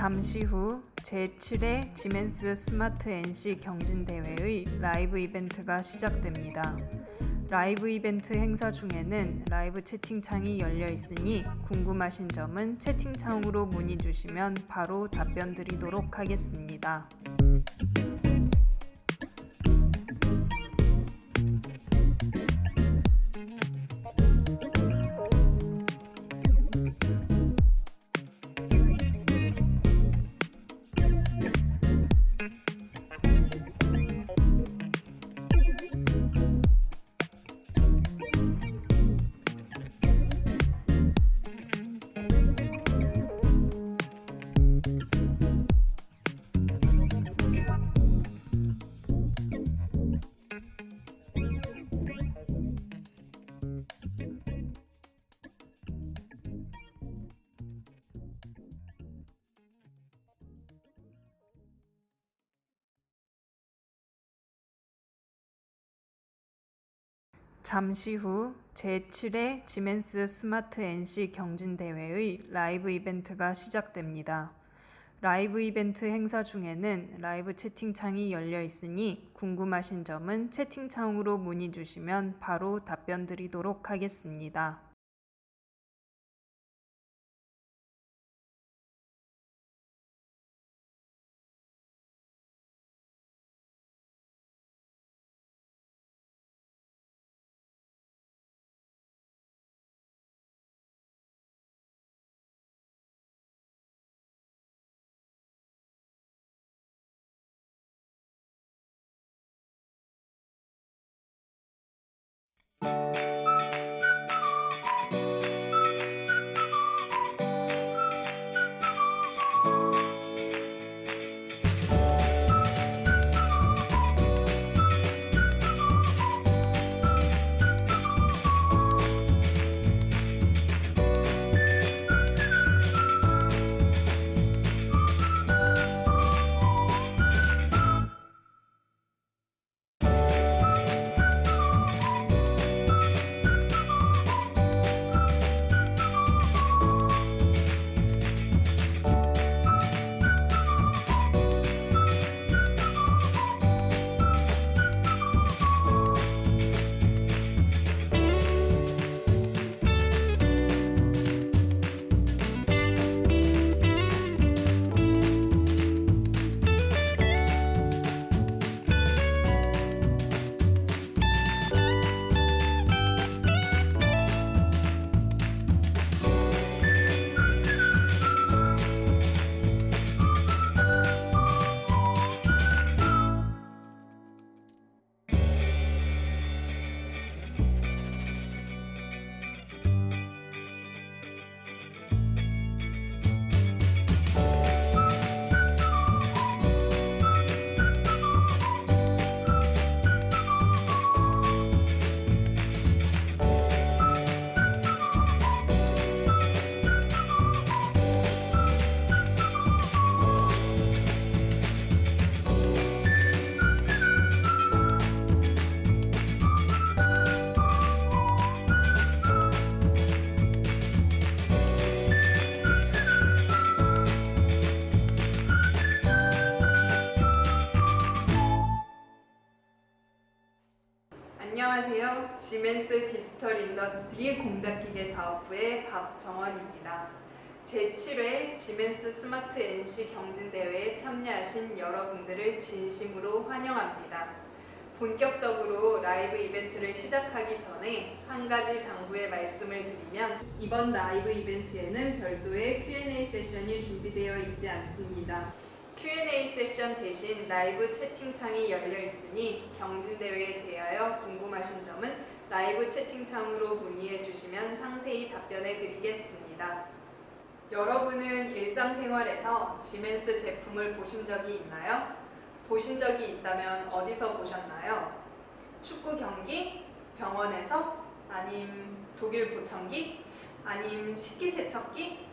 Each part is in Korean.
잠시 후 제7회 지멘스 스마트 NC 경진대회의 라이브 이벤트가 시작됩니다. 라이브 이벤트 행사 중에는 라이브 채팅창이 열려 있으니 궁금하신 점은 채팅창으로 문의 주시면 바로 답변 드리도록 하겠습니다. 잠시 후 제7회 지멘스 스마트 NC 경진대회의 라이브 이벤트가 시작됩니다. 라이브 이벤트 행사 중에는 라이브 채팅창이 열려 있으니 궁금하신 점은 채팅창으로 문의 주시면 바로 답변 드리도록 하겠습니다. 안녕하세요. 지멘스 디지털 인더스트리 공작기계 사업부의 박정원입니다. 제7회 지멘스 스마트 NC 경진대회에 참여하신 여러분들을 진심으로 환영합니다. 본격적으로 라이브 이벤트를 시작하기 전에 한 가지 당부의 말씀을 드리면 이번 라이브 이벤트에는 별도의 Q&A 세션이 준비되어 있지 않습니다. Q&A 세션 대신 라이브 채팅창이 열려 있으니 경진대회에 대하여 궁금하신 점은 라이브 채팅창으로 문의해 주시면 상세히 답변해 드리겠습니다. 여러분은 일상생활에서 지멘스 제품을 보신 적이 있나요? 보신 적이 있다면 어디서 보셨나요? 축구 경기? 병원에서? 아님 독일 보청기? 아님 식기세척기?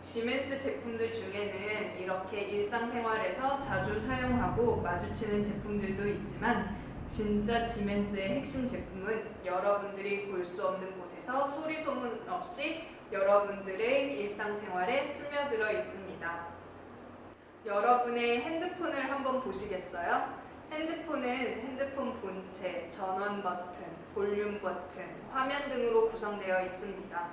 지멘스 제품들 중에는 이렇게 일상생활에서 자주 사용하고 마주치는 제품들도 있지만 진짜 지멘스의 핵심 제품은 여러분들이 볼 수 없는 곳에서 소리 소문 없이 여러분들의 일상생활에 스며들어 있습니다. 여러분의 핸드폰을 한번 보시겠어요? 핸드폰은 핸드폰 본체, 전원 버튼, 볼륨 버튼, 화면 등으로 구성되어 있습니다.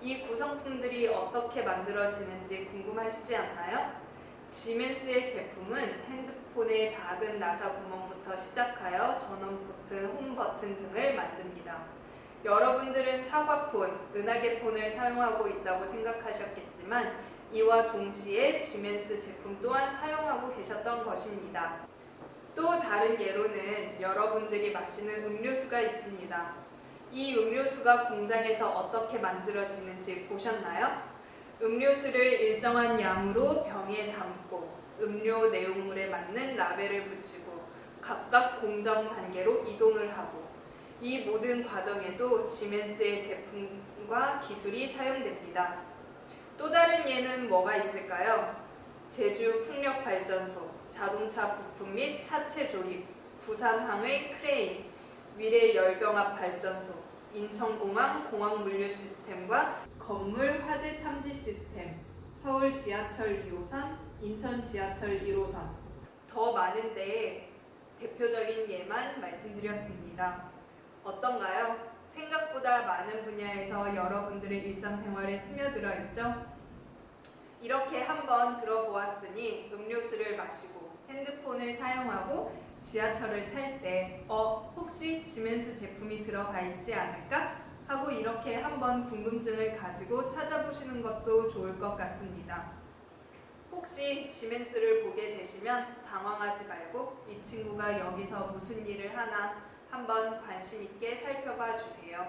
이 구성품들이 어떻게 만들어지는지 궁금하시지 않나요? 지멘스의 제품은 핸드폰의 작은 나사 구멍부터 시작하여 전원 버튼, 홈 버튼 등을 만듭니다. 여러분들은 사과폰, 은하계 폰을 사용하고 있다고 생각하셨겠지만 이와 동시에 지멘스 제품 또한 사용하고 계셨던 것입니다. 또 다른 예로는 여러분들이 마시는 음료수가 있습니다. 이 음료수가 공장에서 어떻게 만들어지는지 보셨나요? 음료수를 일정한 양으로 병에 담고 음료 내용물에 맞는 라벨을 붙이고 각각 공정 단계로 이동을 하고 이 모든 과정에도 지멘스의 제품과 기술이 사용됩니다. 또 다른 예는 뭐가 있을까요? 제주 풍력발전소, 자동차 부품 및 차체 조립, 부산항의 크레인, 미래 열병합 발전소, 인천공항 공항 물류 시스템과 건물 화재 탐지 시스템, 서울 지하철 2호선, 인천 지하철 1호선. 더 많은데 대표적인 예만 말씀드렸습니다. 어떤가요? 생각보다 많은 분야에서 여러분들의 일상생활에 스며들어 있죠? 이렇게 한번 들어보았으니 음료수를 마시고 핸드폰을 사용하고 지하철을 탈 때 혹시 지멘스 제품이 들어가 있지 않을까? 하고 이렇게 한번 궁금증을 가지고 찾아보시는 것도 좋을 것 같습니다. 혹시 지멘스를 보게 되시면 당황하지 말고 이 친구가 여기서 무슨 일을 하나 한번 관심 있게 살펴봐 주세요.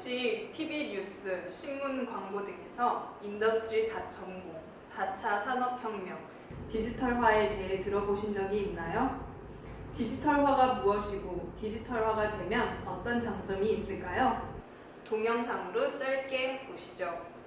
혹시 TV 뉴스, 신문 광고 등에서 인더스트리 4.0, 4차 산업혁명, 디지털화에 대해 들어보신 적이 있나요? 디지털화가 무엇이고 디지털화가 되면 어떤 장점이 있을까요? 동영상으로 짧게 보시죠.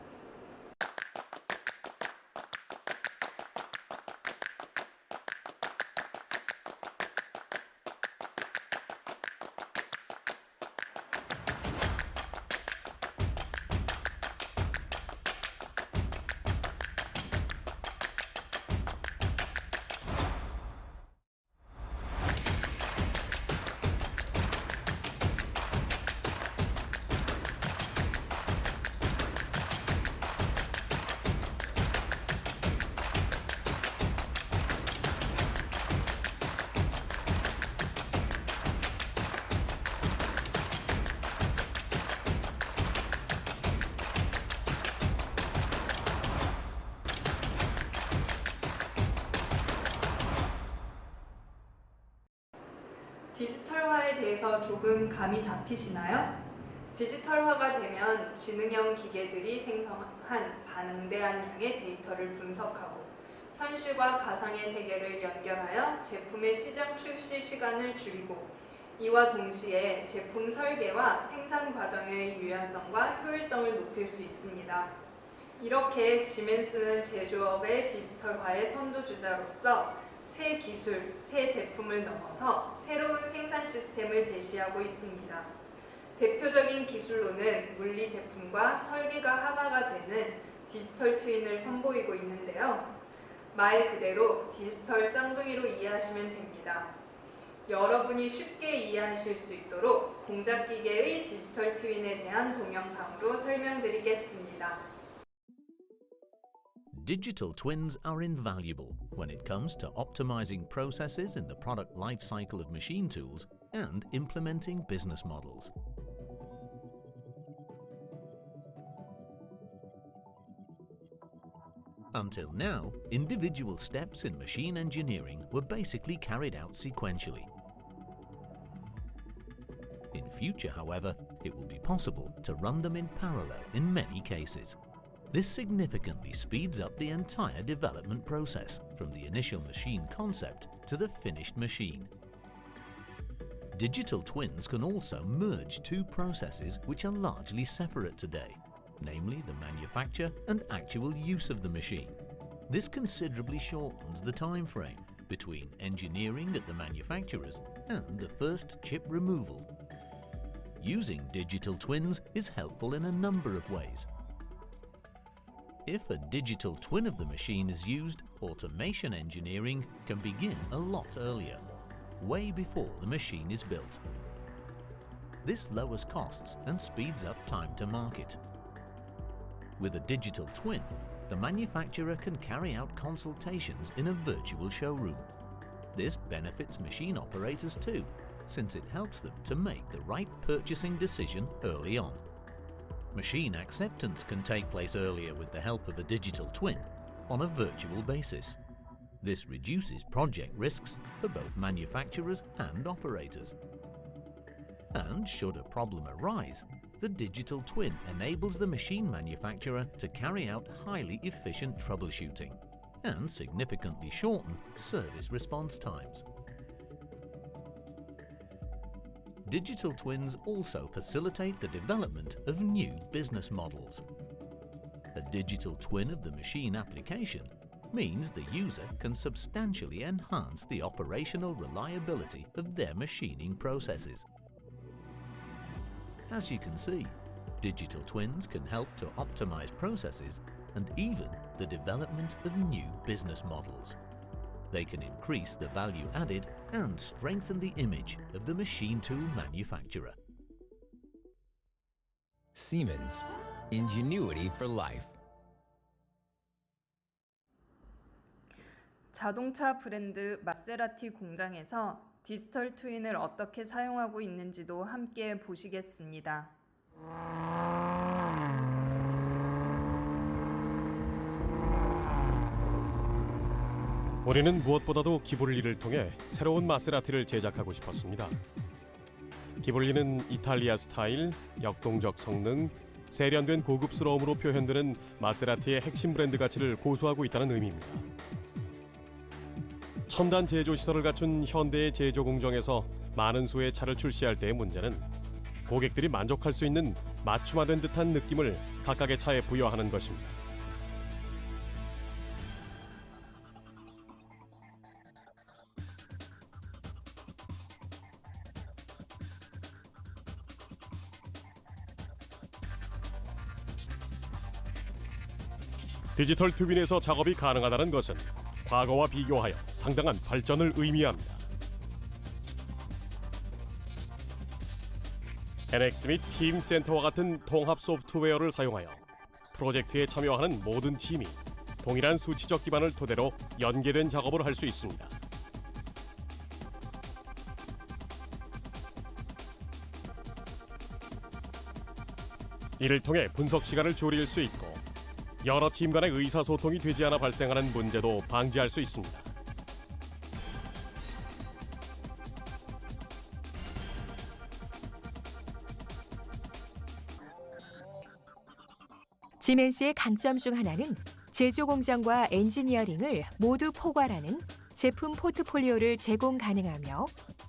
디지털화에 대해서 조금 감이 잡히시나요? 디지털화가 되면 지능형 기계들이 생성한 방대한 양의 데이터를 분석하고 현실과 가상의 세계를 연결하여 제품의 시장 출시 시간을 줄이고 이와 동시에 제품 설계와 생산 과정의 유연성과 효율성을 높일 수 있습니다. 이렇게 지멘스는 제조업의 디지털화의 선두주자로서 새 기술, 새 제품을 넘어서 새로운 생산 시스템을 제시하고 있습니다. 대표적인 기술로는 물리 제품과 설계가 하나가 되는 디지털 트윈을 선보이고 있는데요. 말 그대로 디지털 쌍둥이로 이해하시면 됩니다. 여러분이 쉽게 이해하실 수 있도록 공작기계의 디지털 트윈에 대한 동영상으로 설명드리겠습니다. Digital twins are invaluable when it comes to optimizing processes in the product life cycle of machine tools and implementing business models. Until now, individual steps in machine engineering were basically carried out sequentially. In future, however, it will be possible to run them in parallel in many cases. This significantly speeds up the entire development process, from the initial machine concept to the finished machine. Digital twins can also merge two processes which are largely separate today, namely the manufacture and actual use of the machine. This considerably shortens the time frame between engineering at the manufacturers and the first chip removal. Using digital twins is helpful in a number of ways. If a digital twin of the machine is used, automation engineering can begin a lot earlier, way before the machine is built. This lowers costs and speeds up time to market. With a digital twin, the manufacturer can carry out consultations in a virtual showroom. This benefits machine operators too, since it helps them to make the right purchasing decision early on. Machine acceptance can take place earlier with the help of a digital twin on a virtual basis. This reduces project risks for both manufacturers and operators. And should a problem arise, the digital twin enables the machine manufacturer to carry out highly efficient troubleshooting and significantly shorten service response times. Digital twins also facilitate the development of new business models. A digital twin of the machine application means the user can substantially enhance the operational reliability of their machining processes. As you can see, digital twins can help to optimize processes and even the development of new business models. They can increase the value added and strengthen the image of the machine tool manufacturer. Siemens, ingenuity for life. 자동차 브랜드 마세라티 공장에서 디지털 트윈을 어떻게 사용하고 있는지도 함께 보시겠습니다. 우리는 무엇보다도 기볼리를 통해 새로운 마세라티를 제작하고 싶었습니다. 기볼리는 이탈리아 스타일, 역동적 성능, 세련된 고급스러움으로 표현되는 마세라티의 핵심 브랜드 가치를 고수하고 있다는 의미입니다. 첨단 제조 시설을 갖춘 현대의 제조 공정에서 많은 수의 차를 출시할 때의 문제는 고객들이 만족할 수 있는 맞춤화된 듯한 느낌을 각각의 차에 부여하는 것입니다. 디지털 트윈에서 작업이 가능하다는 것은 과거와 비교하여 상당한 발전을 의미합니다. NX 및 팀센터와 같은 통합 소프트웨어를 사용하여 프로젝트에 참여하는 모든 팀이 동일한 수치적 기반을 토대로 연계된 작업을 할 수 있습니다. 이를 통해 분석 시간을 줄일 수 있고 여러 팀 간의 의사소통이 되지 않아 발생하는 문제도 방지할 수 있습니다. 지멘스의 강점 중 하나는 제조 공장과 엔지니어링을 모두 포괄하는 제품 포트폴리오를 제공 가능하며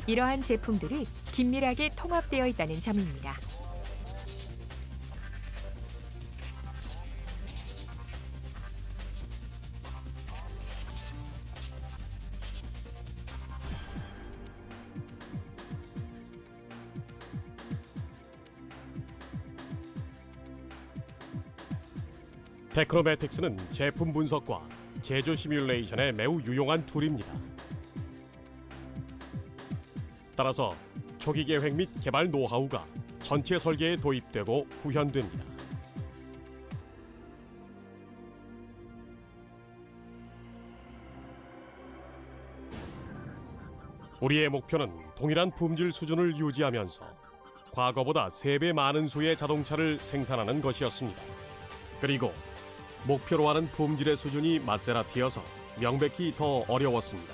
이러한 제품들이 긴밀하게 통합되어 있다는 점입니다. 테크노매틱스는 제품 분석과 제조 시뮬레이션에 매우 유용한 툴입니다. 따라서 초기 계획 및 개발 노하우가 전체 설계에 도입되고 구현됩니다. 우리의 목표는 동일한 품질 수준을 유지하면서 과거보다 3배 많은 수의 자동차를 생산하는 것이었습니다. 그리고 목표로 하는 품질의 수준이 마세라티여서 명백히 더 어려웠습니다.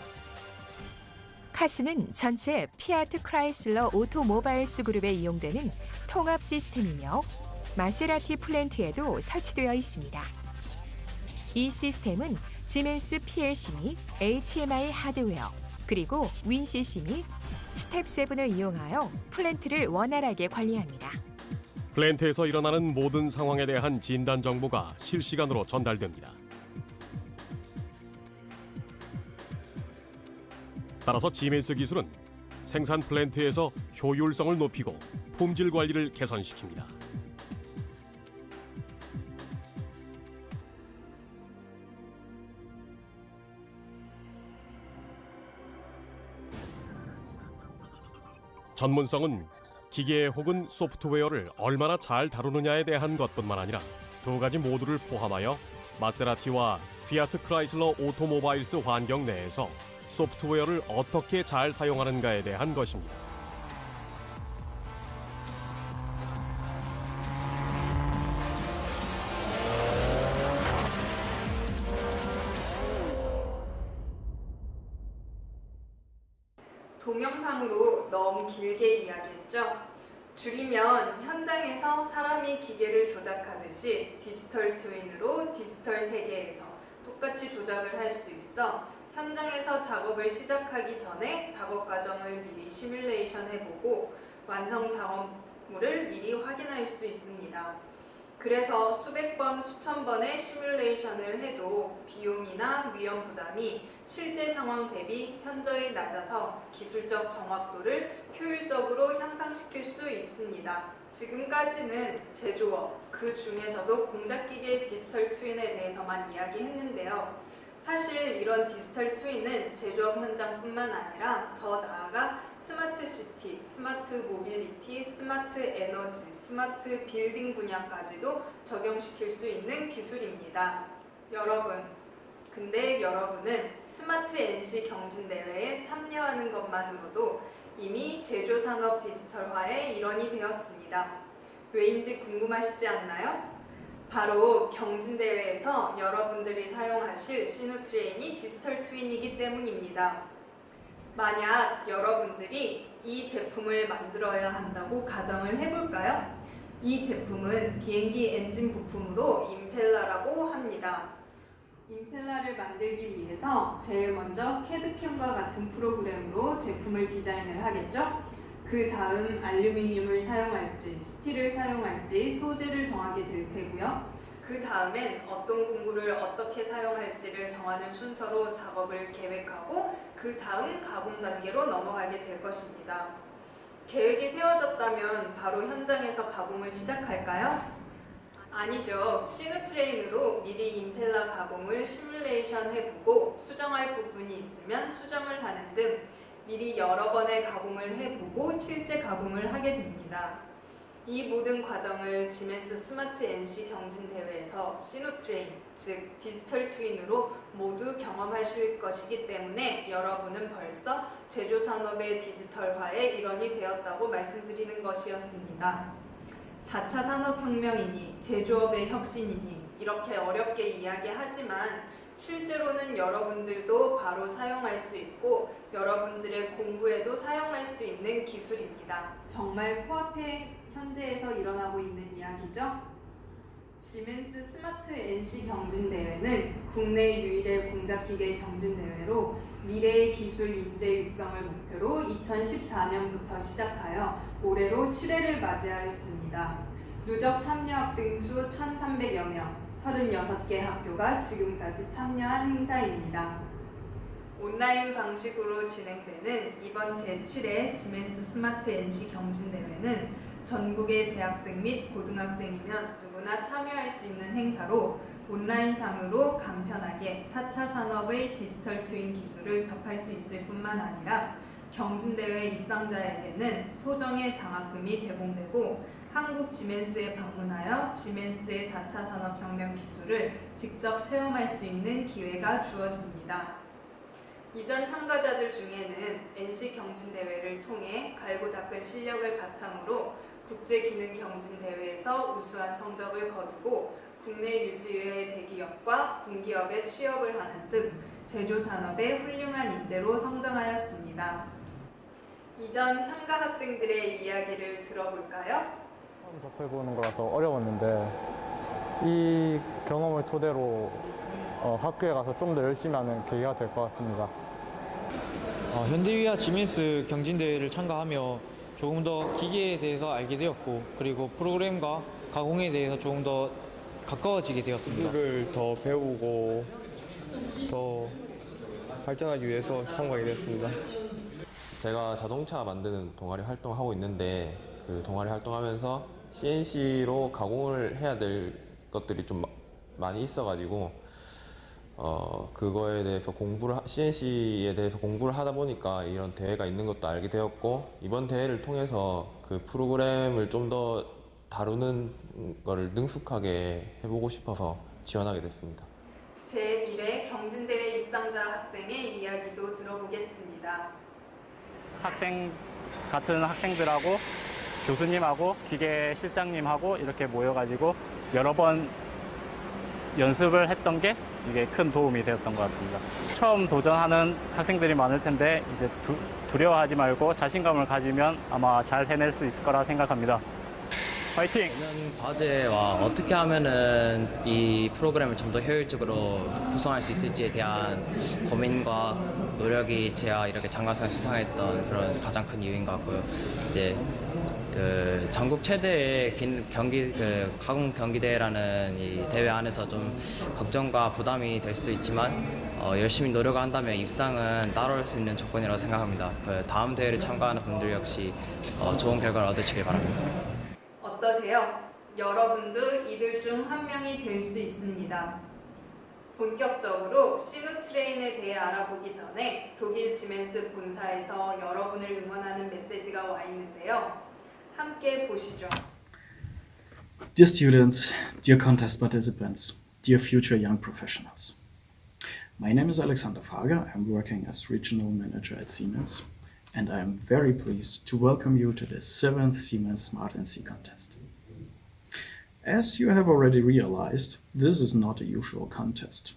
카스는 전체 피아트 크라이슬러 오토모바일스 그룹에 이용되는 통합 시스템이며 마세라티 플랜트에도 설치되어 있습니다. 이 시스템은 지멘스 PLC 및 HMI 하드웨어 그리고 윈CC 및 스텝7을 이용하여 플랜트를 원활하게 관리합니다. 플랜트에서 일어나는 모든 상황에 대한 진단 정보가 실시간으로 전달됩니다. 따라서 지멘스 기술은 생산 플랜트에서 효율성을 높이고 품질 관리를 개선시킵니다. 전문성은 기계 혹은 소프트웨어를 얼마나 잘 다루느냐에 대한 것뿐만 아니라 두 가지 모두를 포함하여 마세라티와 피아트 크라이슬러 오토모바일스 환경 내에서 소프트웨어를 어떻게 잘 사용하는가에 대한 것입니다. 동영상으로 너무 길게 이야기했죠? 줄이면 현장에서 사람이 기계를 조작하듯이 디지털 트윈으로 디지털 세계에서 똑같이 조작을 할 수 있어 현장에서 작업을 시작하기 전에 작업 과정을 미리 시뮬레이션 해보고 완성 작업물을 미리 확인할 수 있습니다. 그래서 수백 번, 수천 번의 시뮬레이션을 해도 비용이나 위험 부담이 실제 상황 대비 현저히 낮아서 기술적 정확도를 효율적으로 향상시킬 수 있습니다. 지금까지는 제조업, 그 중에서도 공작기계 디지털 트윈에 대해서만 이야기했는데요. 사실 이런 디지털 트윈은 제조업 현장뿐만 아니라 더 나아가 스마트 시티, 스마트 모빌리티, 스마트 에너지, 스마트 빌딩 분야까지도 적용시킬 수 있는 기술입니다. 근데 여러분은 스마트 NC 경진대회에 참여하는 것만으로도 이미 제조산업 디지털화의 일원이 되었습니다. 왜인지 궁금하시지 않나요? 바로 경진대회에서 여러분들이 사용하실 시누트레인이 디지털 트윈이기 때문입니다. 만약 여러분들이 이 제품을 만들어야 한다고 가정을 해볼까요? 이 제품은 비행기 엔진 부품으로 임펠러라고 합니다. 임펠러를 만들기 위해서 제일 먼저 캐드캠과 같은 프로그램으로 제품을 디자인을 하겠죠? 그 다음 알루미늄을 사용할지, 스틸을 사용할지 소재를 정하게 될 테고요. 그 다음엔 어떤 공구를 어떻게 사용할지를 정하는 순서로 작업을 계획하고 그 다음 가공 단계로 넘어가게 될 것입니다. 계획이 세워졌다면 바로 현장에서 가공을 시작할까요? 아니죠. 시누트레인으로 미리 임펠러 가공을 시뮬레이션 해보고 수정할 부분이 있으면 수정을 하는 등 미리 여러 번의 가공을 해보고 실제 가공을 하게 됩니다. 이 모든 과정을 지멘스 스마트 NC 경진대회에서 시누트레인, 즉 디지털 트윈으로 모두 경험하실 것이기 때문에 여러분은 벌써 제조산업의 디지털화의 일원이 되었다고 말씀드리는 것이었습니다. 4차 산업혁명이니 제조업의 혁신이니 이렇게 어렵게 이야기하지만 실제로는 여러분들도 바로 사용할 수 있고 여러분들의 공부에도 사용할 수 있는 기술입니다. 정말 코앞에 현재에서 일어나고 있는 이야기죠? 지멘스 스마트 NC 경진대회는 국내 유일의 공작기계 경진대회로 미래의 기술 인재 육성을 목표로 2014년부터 시작하여 올해로 7회를 맞이하였습니다. 누적 참여 학생 수 1,300여 명, 36개 학교가 지금까지 참여한 행사입니다. 온라인 방식으로 진행되는 이번 제7회 지멘스 스마트 NC 경진대회는 전국의 대학생 및 고등학생이면 누구나 참여할 수 있는 행사로 온라인상으로 간편하게 4차 산업의 디지털 트윈 기술을 접할 수 있을 뿐만 아니라 경진대회 입상자에게는 소정의 장학금이 제공되고 한국 지멘스에 방문하여 지멘스의 4차 산업혁명 기술을 직접 체험할 수 있는 기회가 주어집니다. 이전 참가자들 중에는 NC 경진대회를 통해 갈고 닦은 실력을 바탕으로 국제기능경진대회에서 우수한 성적을 거두고 국내 유수의 대기업과 공기업에 취업을 하는 등 제조산업의 훌륭한 인재로 성장하였습니다. 이전 참가 학생들의 이야기를 들어볼까요? 처음 접해보는 거라서 어려웠는데 이 경험을 토대로 학교에 가서 좀 더 열심히 하는 계기가 될 것 같습니다. 현대위와 지멘스 경진대회를 참가하며 조금 더 기계에 대해서 알게 되었고 그리고 프로그램과 가공에 대해서 조금 더 가까워지게 되었습니다. 기술을 더 배우고 더 발전하기 위해서 참가하게 되었습니다. 제가 자동차 만드는 동아리 활동을 하고 있는데 그 동아리 활동하면서 CNC로 가공을 해야 될 것들이 좀 많이 있어가지고 그거에 대해서 CNC에 대해서 공부를 하다 보니까 이런 대회가 있는 것도 알게 되었고 이번 대회를 통해서 그 프로그램을 좀 더 다루는 거를 능숙하게 해보고 싶어서 지원하게 됐습니다. 제1회 경진대회 입상자 학생의 이야기도 들어보겠습니다. 같은 학생들하고 교수님하고 기계 실장님하고 이렇게 모여가지고 여러 번 연습을 했던 게 이게 큰 도움이 되었던 것 같습니다. 처음 도전하는 학생들이 많을 텐데 이제 두려워하지 말고 자신감을 가지면 아마 잘 해낼 수 있을 거라 생각합니다. 화이팅! 이런 과제와 어떻게 하면은 이 프로그램을 좀 더 효율적으로 구성할 수 있을지에 대한 고민과 노력이 제가 이렇게 장관상 수상했던 그런 가장 큰 이유인 것 같고요. 이제 전국 최대의 가공 경기대회라는 이 대회 안에서 좀 걱정과 부담이 될 수도 있지만 열심히 노력한다면 입상은 따라올 수 있는 조건이라고 생각합니다. 다음 대회를 참가하는 분들 역시 좋은 결과를 얻으시길 바랍니다. 어떠세요? 여러분도 이들 중 한 명이 될 수 있습니다. 본격적으로 시누트레인에 대해 알아보기 전에 독일 지멘스 본사에서 여러분을 응원하는 메시지가 와 있는데요. 함께 보시죠. Dear students, dear contest participants, dear future young professionals. My name is Alexander Fager. I'm working as regional manager at Siemens, and I am very pleased to welcome you to the 7th Siemens Smart NC contest. As you have already realized, this is not a usual contest,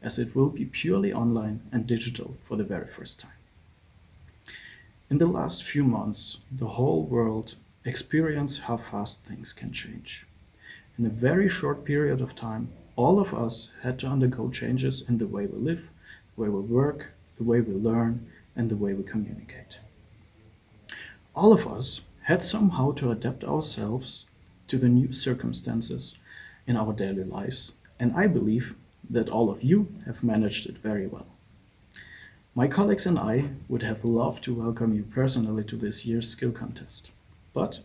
as it will be purely online and digital for the very first time. In the last few months, the whole world experienced how fast things can change. In a very short period of time, all of us had to undergo changes in the way we live, the way we work, the way we learn, and the way we communicate. All of us had somehow to adapt ourselves to the new circumstances in our daily lives, and I believe that all of you have managed it very well. My colleagues and I would have loved to welcome you personally to this year's skill contest, but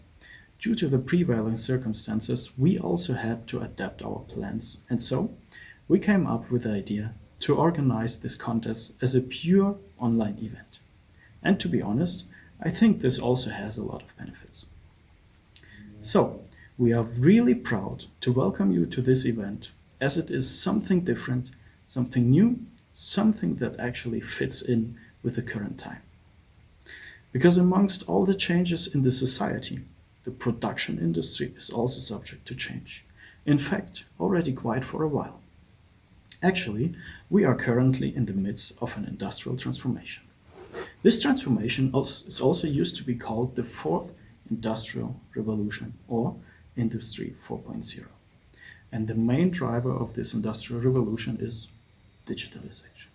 due to the prevailing circumstances, we also had to adapt our plans, and so we came up with the idea to organize this contest as a pure online event. And to be honest, I think this also has a lot of benefits. So, we are really proud to welcome you to this event, as it is something different, something new, something that actually fits in with the current time. Because amongst all the changes in the society, the production industry is also subject to change. In fact, already quite for a while. Actually, we are currently in the midst of an industrial transformation. This transformation is also used to be called the Fourth Industrial Revolution, or Industry 4.0. And the main driver of this industrial revolution is digitalization.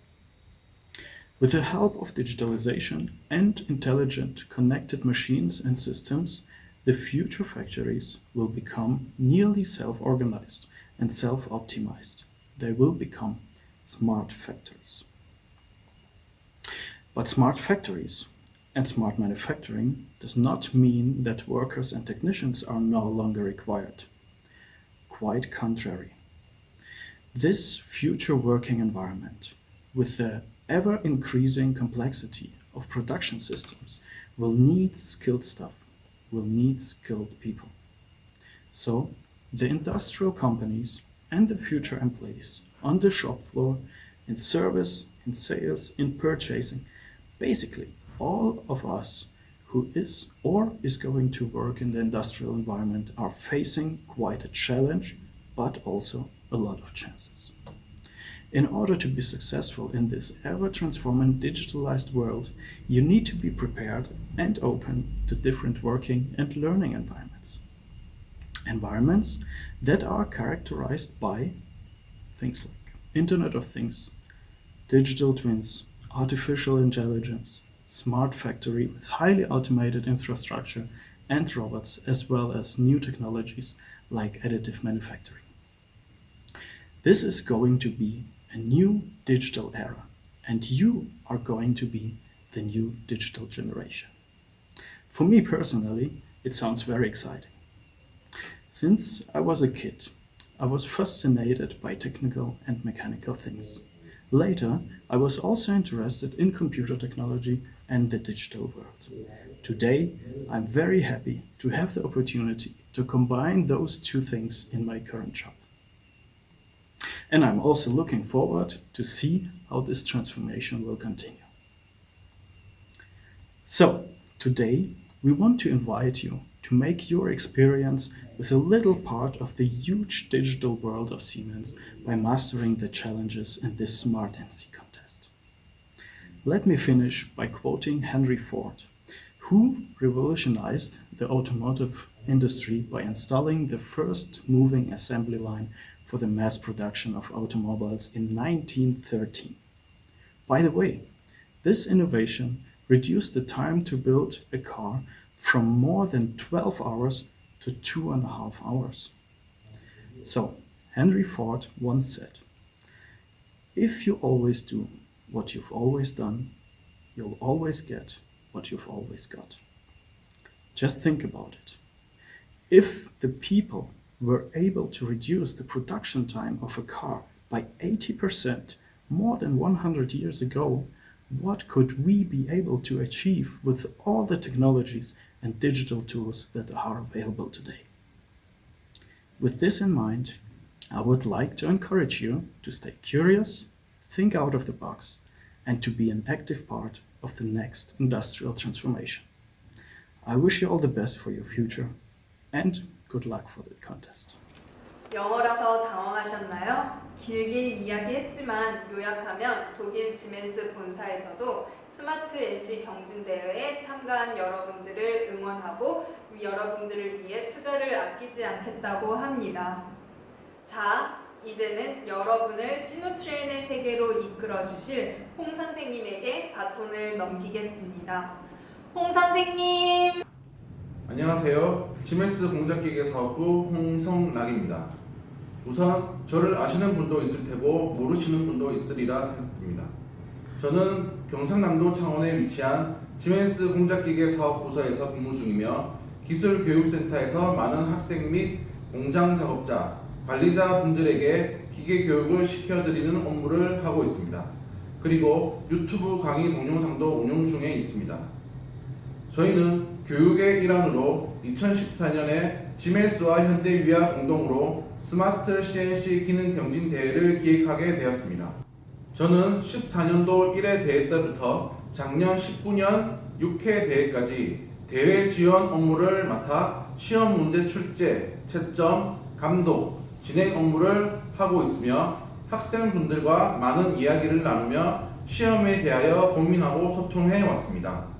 With the help of digitalization and intelligent connected machines and systems, the future factories will become nearly self-organized and self-optimized. They will become smart factories. But smart factories and smart manufacturing does not mean that workers and technicians are no longer required. Quite contrary. This future working environment, with the ever-increasing complexity of production systems, will need skilled staff, will need skilled people. So, the industrial companies and the future employees on the shop floor, in service, in sales, in purchasing, basically all of us who is or is going to work in the industrial environment are facing quite a challenge, but also a lot of chances. In order to be successful in this ever-transforming digitalized world, you need to be prepared and open to different working and learning environments. Environments that are characterized by things like Internet of Things, digital twins, artificial intelligence, smart factory with highly automated infrastructure and robots, as well as new technologies like additive manufacturing. This is going to be a new digital era, and you are going to be the new digital generation. For me personally, it sounds very exciting. Since I was a kid, I was fascinated by technical and mechanical things. Later, I was also interested in computer technology and the digital world. Today, I'm very happy to have the opportunity to combine those two things in my current job. And I'm also looking forward to see how this transformation will continue. So, today we want to invite you to make your experience with a little part of the huge digital world of Siemens by mastering the challenges in this Smart NC contest. Let me finish by quoting Henry Ford, who revolutionized the automotive industry by installing the first moving assembly line for the mass production of automobiles in 1913. By the way, this innovation reduced the time to build a car from more than 12 hours to 2.5 hours. So, Henry Ford once said, "If you always do what you've always done, you'll always get what you've always got." Just think about it. If the people were able to reduce the production time of a car by 80% more than 100 years ago, what could we be able to achieve with all the technologies and digital tools that are available today? With this in mind, I would like to encourage you to stay curious, think out of the box, and to be an active part of the next industrial transformation. I wish you all the best for your future and good luck for the contest. 영어라서 당황하셨나요? 길게 이야기했지만 요약하면 독일 지멘스 본사에서도 스마트 NC 경진대회에 참가한 여러분들을 응원하고 여러분들을 위해 투자를 아끼지 않겠다고 합니다. 자, 이제는 여러분을 시누트레인의 세계로 이끌어 주실 홍 선생님에게 바톤을 넘기겠습니다. 홍 선생님! 안녕하세요. 지멘스 공작기계 사업부 홍성락입니다. 우선 저를 아시는 분도 있을 테고 모르시는 분도 있으리라 생각됩니다. 저는 경상남도 창원에 위치한 지멘스 공작기계 사업부서에서 근무 중이며 기술교육센터에서 많은 학생 및 공장 작업자, 관리자 분들에게 기계 교육을 시켜드리는 업무를 하고 있습니다. 그리고 유튜브 강의 동영상도 운영 중에 있습니다. 저희는 교육의 일환으로 2014년에 지멘스와 현대위아 공동으로 스마트 CNC 기능 경진 대회를 기획하게 되었습니다. 저는 14년도 1회 대회 때부터 작년 19년 6회 대회까지 대회 지원 업무를 맡아 시험 문제 출제, 채점, 감독, 진행 업무를 하고 있으며 학생분들과 많은 이야기를 나누며 시험에 대하여 고민하고 소통해 왔습니다.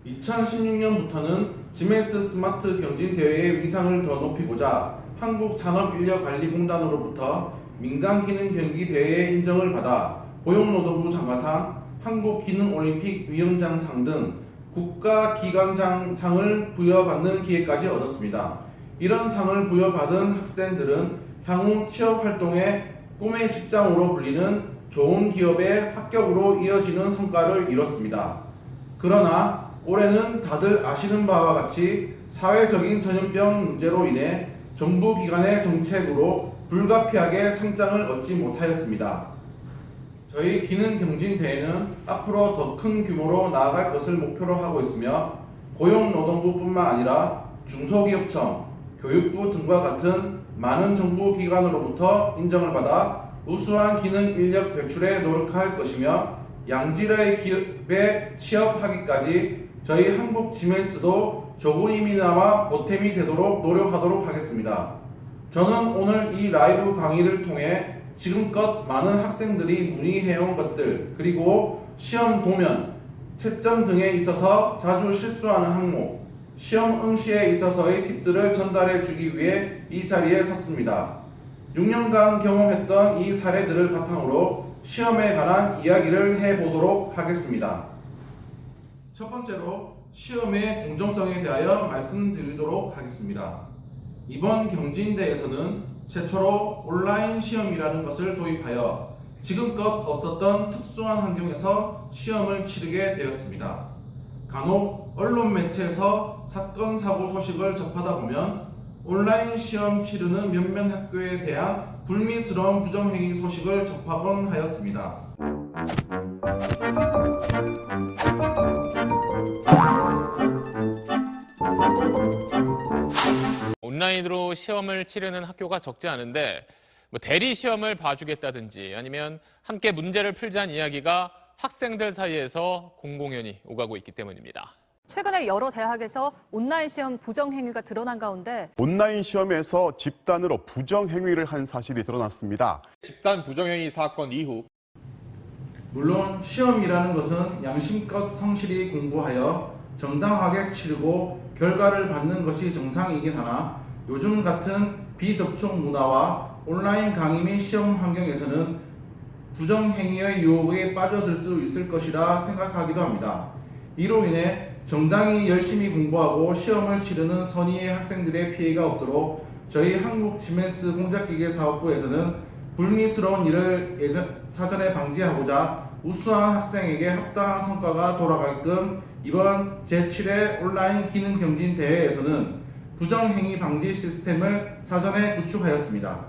2016년부터는 지멘스 스마트 경진 대회의 위상을 더 높이고자 한국산업인력관리공단으로부터 민간기능경기대회 인정을 받아 고용노동부 장관상, 한국기능올림픽위원장상 등 국가기관장상을 부여받는 기회까지 얻었습니다. 이런 상을 부여받은 학생들은 향후 취업활동의 꿈의 직장으로 불리는 좋은 기업의 합격으로 이어지는 성과를 이뤘습니다. 그러나 올해는 다들 아시는 바와 같이 사회적인 전염병 문제로 인해 정부 기관의 정책으로 불가피하게 상장을 얻지 못하였습니다. 저희 기능경진대회는 앞으로 더 큰 규모로 나아갈 것을 목표로 하고 있으며 고용노동부뿐만 아니라 중소기업청, 교육부 등과 같은 많은 정부 기관으로부터 인정을 받아 우수한 기능 인력 배출에 노력할 것이며 양질의 기업에 취업하기까지 저희 한국지멘스도 조금이나마 보탬이 되도록 노력하도록 하겠습니다. 저는 오늘 이 라이브 강의를 통해 지금껏 많은 학생들이 문의해온 것들, 그리고 시험 도면, 채점 등에 있어서 자주 실수하는 항목, 시험 응시에 있어서의 팁들을 전달해 주기 위해 이 자리에 섰습니다. 6년간 경험했던 이 사례들을 바탕으로 시험에 관한 이야기를 해보도록 하겠습니다. 첫 번째로 시험의 공정성에 대하여 말씀드리도록 하겠습니다. 이번 경진대에서는 최초로 온라인 시험이라는 것을 도입하여 지금껏 없었던 특수한 환경에서 시험을 치르게 되었습니다. 간혹 언론 매체에서 사건 사고 소식을 접하다 보면 온라인 시험 치르는 몇몇 학교에 대한 불미스러운 부정행위 소식을 접하곤 하였습니다. 온라인으로 시험을 치르는 학교가 적지 않은데 대리 시험을 봐주겠다든지 아니면 함께 문제를 풀자는 이야기가 학생들 사이에서 공공연히 오가고 있기 때문입니다. 최근에 여러 대학에서 온라인 시험 부정 행위가 드러난 가운데 온라인 시험에서 집단으로 부정 행위를 한 사실이 드러났습니다. 집단 부정행위 사건 이후 물론 시험이라는 것은 양심껏 성실히 공부하여 정당하게 치르고 결과를 받는 것이 정상이긴 하나 요즘 같은 비접촉 문화와 온라인 강의 및 시험 환경에서는 부정행위의 유혹에 빠져들 수 있을 것이라 생각하기도 합니다. 이로 인해 정당히 열심히 공부하고 시험을 치르는 선의의 학생들의 피해가 없도록 저희 한국지멘스 공작기계사업부에서는 불미스러운 일을 사전에 방지하고자 우수한 학생에게 합당한 성과가 돌아가게끔 이번 제7회 온라인 기능경진대회에서는 부정행위 방지 시스템을 사전에 구축하였습니다.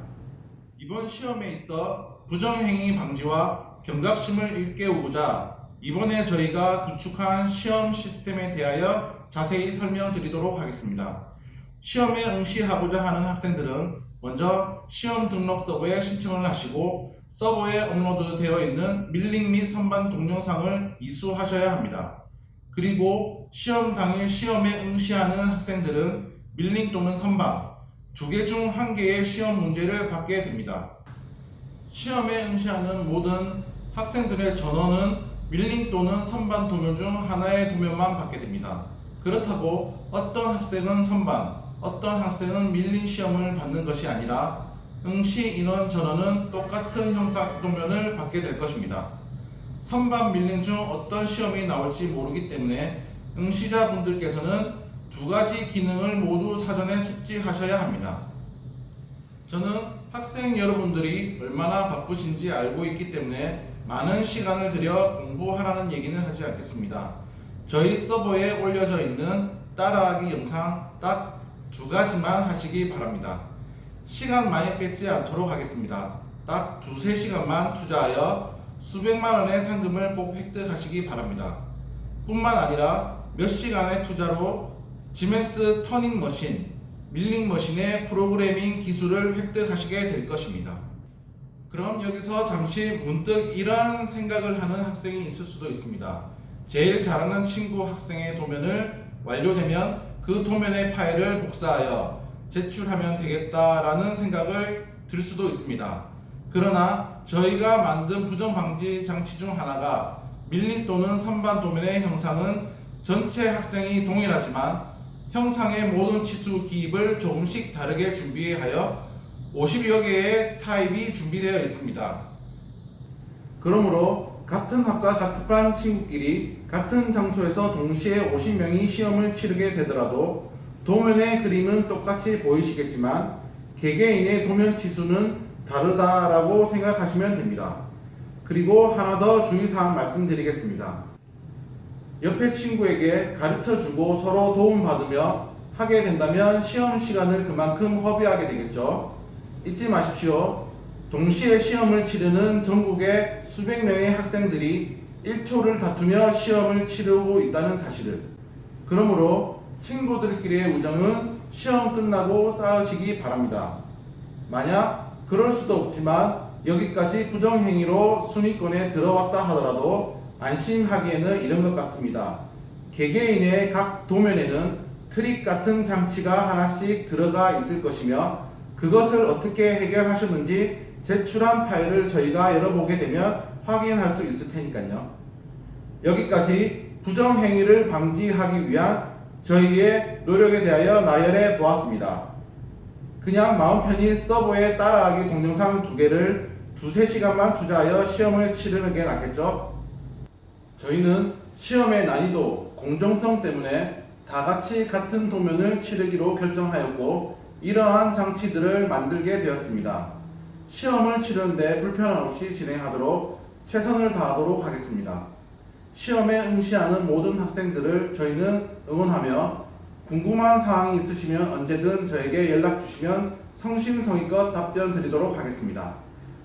이번 시험에 있어 부정행위 방지와 경각심을 일깨우고자 이번에 저희가 구축한 시험 시스템에 대하여 자세히 설명드리도록 하겠습니다. 시험에 응시하고자 하는 학생들은 먼저 시험 등록 서버에 신청을 하시고 서버에 업로드되어 있는 밀링 및 선반 동영상을 이수하셔야 합니다. 그리고 시험 당일 시험에 응시하는 학생들은 밀링 또는 선반 두 개 중 한 개의 시험 문제를 받게 됩니다. 시험에 응시하는 모든 학생들의 전원은 밀링 또는 선반 도면 중 하나의 도면만 받게 됩니다. 그렇다고 어떤 학생은 선반, 어떤 학생은 밀린 시험을 받는 것이 아니라 응시 인원 전원은 똑같은 형상 도면을 받게 될 것입니다. 선반 밀린 중 어떤 시험이 나올지 모르기 때문에 응시자분들께서는 두 가지 기능을 모두 사전에 숙지하셔야 합니다. 저는 학생 여러분들이 얼마나 바쁘신지 알고 있기 때문에 많은 시간을 들여 공부하라는 얘기는 하지 않겠습니다. 저희 서버에 올려져 있는 따라하기 영상 딱 두 가지만 하시기 바랍니다. 시간 많이 뺏지 않도록 하겠습니다. 딱 2-3시간만 투자하여 수백만 원의 상금을 꼭 획득하시기 바랍니다. 뿐만 아니라 몇 시간의 투자로 지멘스 터닝 머신, 밀링 머신의 프로그래밍 기술을 획득하시게 될 것입니다. 그럼 여기서 잠시 문득 이러한 생각을 하는 학생이 있을 수도 있습니다. 제일 잘하는 친구 학생의 도면을 완료되면 그 도면의 파일을 복사하여 제출하면 되겠다라는 생각을 들 수도 있습니다. 그러나 저희가 만든 부정방지 장치 중 하나가 밀링 또는 선반 도면의 형상은 전체 학생이 동일하지만 형상의 모든 치수 기입을 조금씩 다르게 준비하여 50여 개의 타입이 준비되어 있습니다. 그러므로 같은 학과 같은 반 친구끼리 같은 장소에서 동시에 50명이 시험을 치르게 되더라도 도면의 그림은 똑같이 보이시겠지만 개개인의 도면 치수는 다르다라고 생각하시면 됩니다. 그리고 하나 더 주의사항 말씀드리겠습니다. 옆에 친구에게 가르쳐주고 서로 도움받으며 하게 된다면 시험 시간을 그만큼 허비하게 되겠죠. 잊지 마십시오. 동시에 시험을 치르는 전국의 수백 명의 학생들이 1초를 다투며 시험을 치르고 있다는 사실을. 그러므로 친구들끼리의 우정은 시험 끝나고 쌓으시기 바랍니다. 만약 그럴 수도 없지만 여기까지 부정행위로 순위권에 들어왔다 하더라도 안심하기에는 이런 것 같습니다. 개개인의 각 도면에는 트릭 같은 장치가 하나씩 들어가 있을 것이며 그것을 어떻게 해결하셨는지 제출한 파일을 저희가 열어보게 되면 확인할 수 있을 테니까요. 여기까지 부정행위를 방지하기 위한 저희의 노력에 대하여 나열해 보았습니다. 그냥 마음 편히 서버에 따라하기 동영상 2개를 2-3시간만 투자하여 시험을 치르는 게 낫겠죠? 저희는 시험의 난이도, 공정성 때문에 다 같이 같은 도면을 치르기로 결정하였고 이러한 장치들을 만들게 되었습니다. 시험을 치르는데 불편 없이 진행하도록 최선을 다하도록 하겠습니다. 시험에 응시하는 모든 학생들을 저희는 응원하며 궁금한 사항이 있으시면 언제든 저에게 연락 주시면 성심성의껏 답변 드리도록 하겠습니다.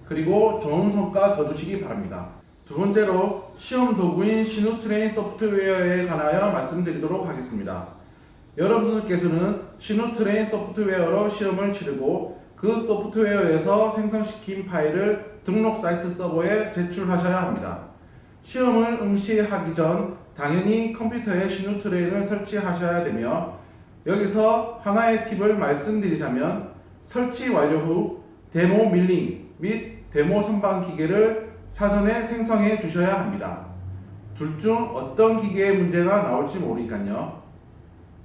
그리고 좋은 성과 거두시기 바랍니다. 두 번째로 시험 도구인 시누트레인 소프트웨어에 관하여 말씀드리도록 하겠습니다. 여러분들께서는 시누트레인 소프트웨어로 시험을 치르고 그 소프트웨어에서 생성시킨 파일을 등록 사이트 서버에 제출하셔야 합니다. 시험을 응시하기 전 당연히 컴퓨터에 시누트레인을 설치하셔야 되며 여기서 하나의 팁을 말씀드리자면 설치 완료 후 데모 밀링 및 데모 선반 기계를 사전에 생성해 주셔야 합니다. 둘 중 어떤 기계에 문제가 나올지 모르니까요.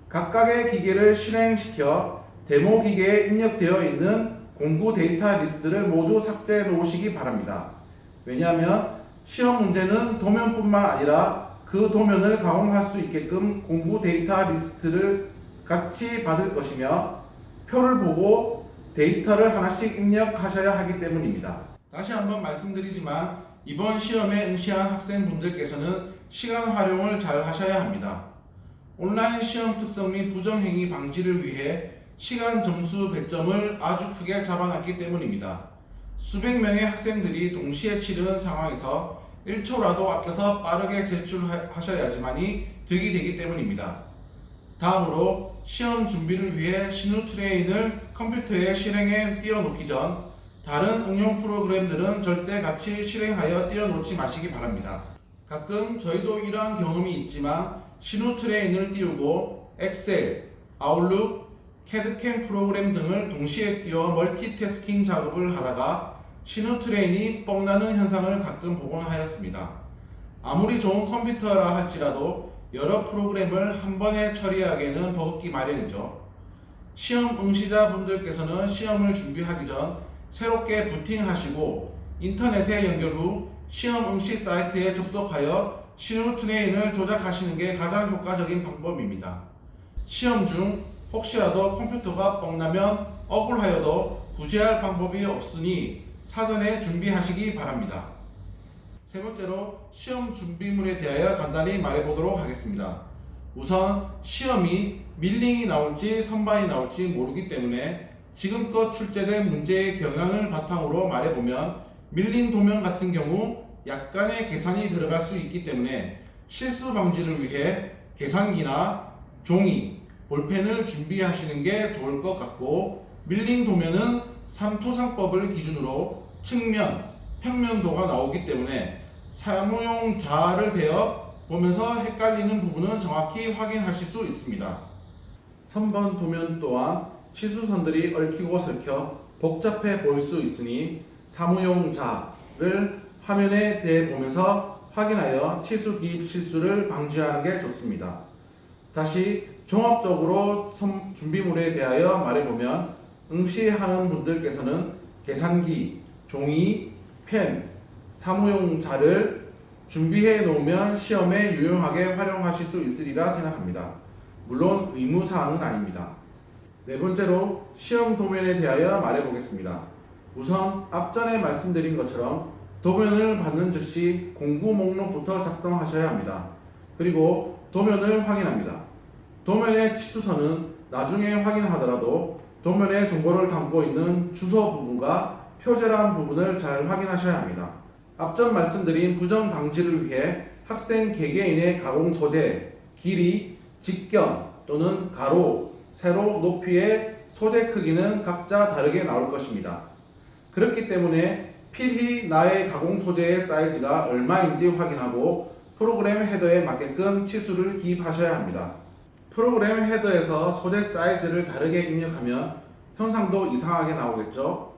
각각의 기계를 실행시켜 데모 기계에 입력되어 있는 공구 데이터 리스트를 모두 삭제해 놓으시기 바랍니다. 왜냐하면 시험 문제는 도면뿐만 아니라 그 도면을 가공할 수 있게끔 공구 데이터 리스트를 같이 받을 것이며 표를 보고 데이터를 하나씩 입력하셔야 하기 때문입니다. 다시 한번 말씀드리지만 이번 시험에 응시한 학생분들께서는 시간 활용을 잘 하셔야 합니다. 온라인 시험 특성 및 부정행위 방지를 위해 시간 점수 100점을 아주 크게 잡아놨기 때문입니다. 수백 명의 학생들이 동시에 치르는 상황에서 1초라도 아껴서 빠르게 제출하셔야지만이 득이 되기 때문입니다. 다음으로 시험 준비를 위해 시누트레인을 컴퓨터에 실행해 띄워놓기 전 다른 응용 프로그램들은 절대 같이 실행하여 띄워놓지 마시기 바랍니다. 가끔 저희도 이러한 경험이 있지만 시누트레인을 띄우고 엑셀, 아웃룩, 캐드캠 프로그램 등을 동시에 띄워 멀티태스킹 작업을 하다가 시누트레인이 뻥나는 현상을 가끔 보곤 하였습니다. 아무리 좋은 컴퓨터라 할지라도 여러 프로그램을 한 번에 처리하기에는 버겁기 마련이죠. 시험 응시자분들께서는 시험을 준비하기 전 새롭게 부팅하시고 인터넷에 연결 후 시험 응시 사이트에 접속하여 시누트레인을 조작하시는 게 가장 효과적인 방법입니다. 시험 중 혹시라도 컴퓨터가 뻥나면 억울하여도 구제할 방법이 없으니 사전에 준비하시기 바랍니다. 세 번째로 시험 준비물에 대하여 간단히 말해보도록 하겠습니다. 우선 시험이 밀링이 나올지 선반이 나올지 모르기 때문에 지금껏 출제된 문제의 경향을 바탕으로 말해보면 밀린 도면 같은 경우 약간의 계산이 들어갈 수 있기 때문에 실수 방지를 위해 계산기나 종이, 볼펜을 준비하시는 게 좋을 것 같고 밀린 도면은 삼투상법을 기준으로 측면, 평면도가 나오기 때문에 사무용 자를 대어 보면서 헷갈리는 부분은 정확히 확인하실 수 있습니다. 선반 도면 또한 치수선들이 얽히고 설켜 복잡해 보일 수 있으니 사무용 자를 화면에 대보면서 확인하여 치수 기입 실수를 방지하는 게 좋습니다. 다시 종합적으로 준비물에 대하여 말해보면 응시하는 분들께서는 계산기, 종이, 펜, 사무용 자를 준비해 놓으면 시험에 유용하게 활용하실 수 있으리라 생각합니다. 물론 의무사항은 아닙니다. 네 번째로 시험 도면에 대하여 말해보겠습니다. 우선 앞전에 말씀드린 것처럼 도면을 받는 즉시 공부 목록부터 작성하셔야 합니다. 그리고 도면을 확인합니다. 도면의 치수선은 나중에 확인하더라도 도면에 정보를 담고 있는 주소 부분과 표제란 부분을 잘 확인하셔야 합니다. 앞전 말씀드린 부정 방지를 위해 학생 개개인의 가공 소재, 길이, 직경 또는 가로, 세로, 높이의 소재 크기는 각자 다르게 나올 것입니다. 그렇기 때문에 필히 나의 가공 소재의 사이즈가 얼마인지 확인하고 프로그램 헤더에 맞게끔 치수를 기입하셔야 합니다. 프로그램 헤더에서 소재 사이즈를 다르게 입력하면 형상도 이상하게 나오겠죠?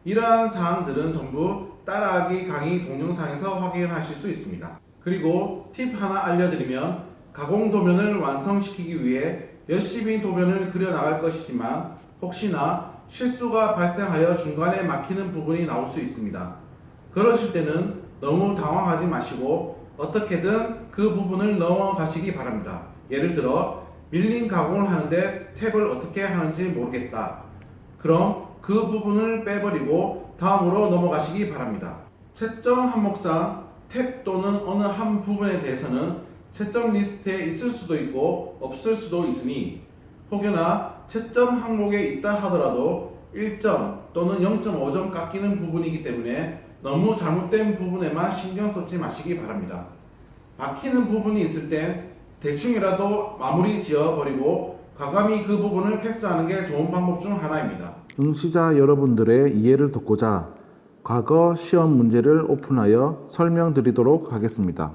이러한 사항들은 전부 따라하기 강의 동영상에서 확인하실 수 있습니다. 그리고 팁 하나 알려드리면 가공 도면을 완성시키기 위해 열심히 도면을 그려나갈 것이지만 혹시나 실수가 발생하여 중간에 막히는 부분이 나올 수 있습니다. 그러실 때는 너무 당황하지 마시고 어떻게든 그 부분을 넘어가시기 바랍니다. 예를 들어 밀린 가공을 하는데 탭을 어떻게 하는지 모르겠다. 그럼 그 부분을 빼버리고 다음으로 넘어가시기 바랍니다. 채점 항목상 탭 또는 어느 한 부분에 대해서는 채점 리스트에 있을 수도 있고 없을 수도 있으니 혹여나 채점 항목에 있다 하더라도 1점 또는 0.5점 깎이는 부분이기 때문에 너무 잘못된 부분에만 신경 쓰지 마시기 바랍니다. 막히는 부분이 있을 땐 대충이라도 마무리 지어버리고 과감히 그 부분을 패스하는 게 좋은 방법 중 하나입니다. 응시자 여러분들의 이해를 돕고자 과거 시험 문제를 오픈하여 설명드리도록 하겠습니다.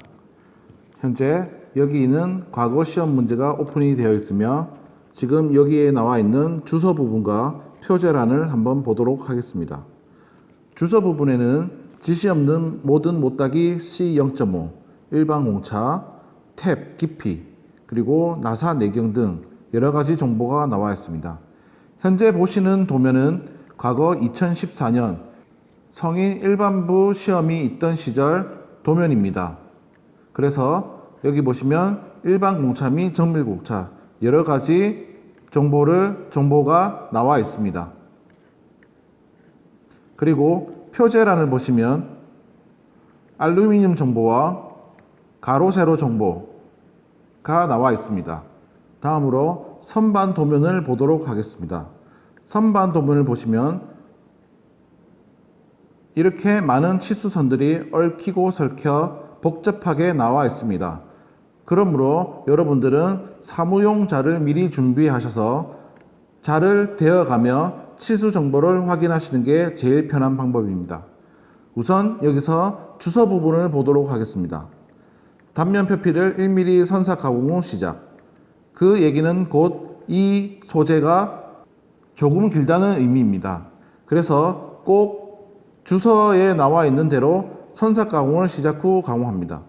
현재 여기는 과거 시험 문제가 오픈이 되어 있으며 지금 여기에 나와 있는 주소 부분과 표제란을 한번 보도록 하겠습니다. 주소 부분에는 지시 없는 모든 못따기 C0.5, 일반 공차, 탭, 깊이, 그리고 나사 내경 등 여러가지 정보가 나와 있습니다. 현재 보시는 도면은 과거 2014년 성인 일반부 시험이 있던 시절 도면입니다. 그래서 여기 보시면 일반 공차 및 정밀 공차 여러가지 정보가 나와 있습니다. 그리고 표제란을 보시면 알루미늄 정보와 가로 세로 정보가 나와 있습니다. 다음으로 선반 도면을 보도록 하겠습니다. 선반 도면을 보시면 이렇게 많은 치수선들이 얽히고 설켜 복잡하게 나와 있습니다. 그러므로 여러분들은 사무용 자를 미리 준비하셔서 자를 대어가며 치수 정보를 확인하시는 게 제일 편한 방법입니다. 우선 여기서 주소 부분을 보도록 하겠습니다. 단면 표피를 1mm 선사 가공 후 시작. 그 얘기는 곧 이 소재가 조금 길다는 의미입니다. 그래서 꼭 주소에 나와 있는 대로 선사 가공을 시작 후 가공합니다.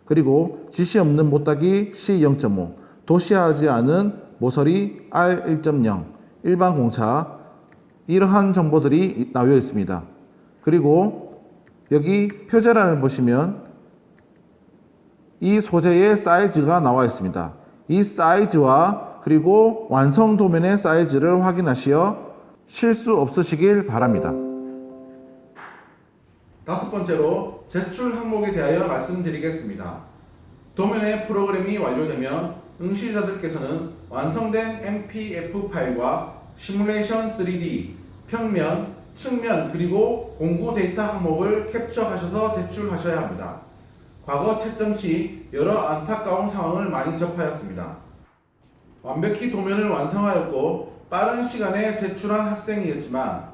그리고 지시 없는 못따기 C0.5, 도시하지 않은 모서리 R1.0, 일반 공차 이러한 정보들이 나와 있습니다. 그리고 여기 표제란을 보시면 이 소재의 사이즈가 나와 있습니다. 이 사이즈와 그리고 완성 도면의 사이즈를 확인하시어 실수 없으시길 바랍니다. 다섯 번째로 제출 항목에 대하여 말씀드리겠습니다. 도면의 프로그램이 완료되면 응시자들께서는 완성된 MPF 파일과 시뮬레이션 3D, 평면, 측면 그리고 공구 데이터 항목을 캡처하셔서 제출하셔야 합니다. 과거 채점 시 여러 안타까운 상황을 많이 접하였습니다. 완벽히 도면을 완성하였고 빠른 시간에 제출한 학생이었지만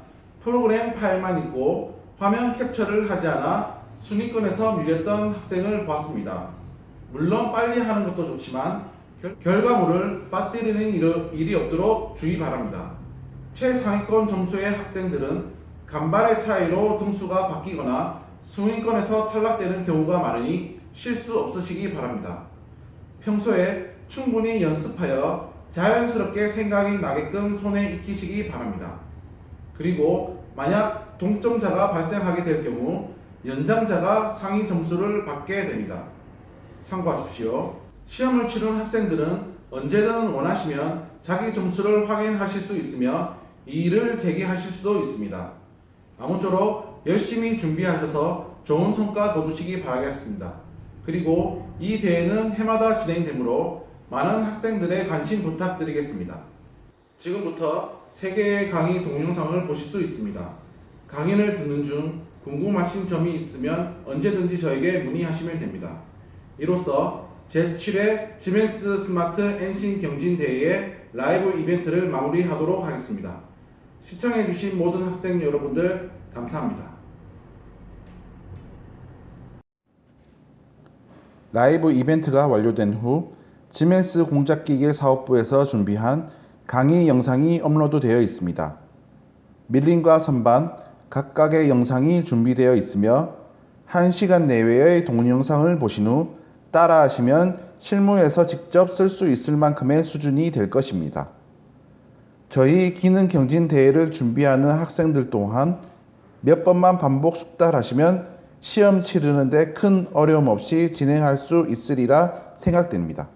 프로그램 파일만 있고 화면 캡처를 하지 않아 순위권에서 밀렸던 학생을 보았습니다. 물론 빨리 하는 것도 좋지만 결과물을 빠뜨리는 일이 없도록 주의 바랍니다. 최상위권 점수의 학생들은 간발의 차이로 등수가 바뀌거나 순위권에서 탈락되는 경우가 많으니 실수 없으시기 바랍니다. 평소에 충분히 연습하여 자연스럽게 생각이 나게끔 손에 익히시기 바랍니다. 그리고 만약 동점자가 발생하게 될 경우 연장자가 상위 점수를 받게 됩니다. 참고하십시오. 시험을 치른 학생들은 언제든 원하시면 자기 점수를 확인하실 수 있으며 이의를 제기하실 수도 있습니다. 아무쪼록 열심히 준비하셔서 좋은 성과 거두시기 바라겠습니다. 그리고 이 대회는 해마다 진행되므로 많은 학생들의 관심 부탁드리겠습니다. 지금부터 3개의 강의 동영상을 보실 수 있습니다. 강의를 듣는 중 궁금하신 점이 있으면 언제든지 저에게 문의하시면 됩니다. 이로써 제7회 지멘스 스마트 엔신 경진대회의 라이브 이벤트를 마무리하도록 하겠습니다. 시청해주신 모든 학생 여러분들 감사합니다. 라이브 이벤트가 완료된 후 지멘스 공작기계 사업부에서 준비한 강의 영상이 업로드되어 있습니다. 밀림과 선반 각각의 영상이 준비되어 있으며 1시간 내외의 동영상을 보신 후 따라하시면 실무에서 직접 쓸 수 있을 만큼의 수준이 될 것입니다. 저희 기능 경진 대회를 준비하는 학생들 또한 몇 번만 반복 숙달하시면 시험 치르는데 큰 어려움 없이 진행할 수 있으리라 생각됩니다.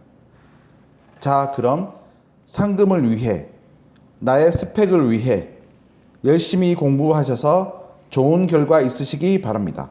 자, 그럼 상금을 위해, 나의 스펙을 위해 열심히 공부하셔서 좋은 결과 있으시기 바랍니다.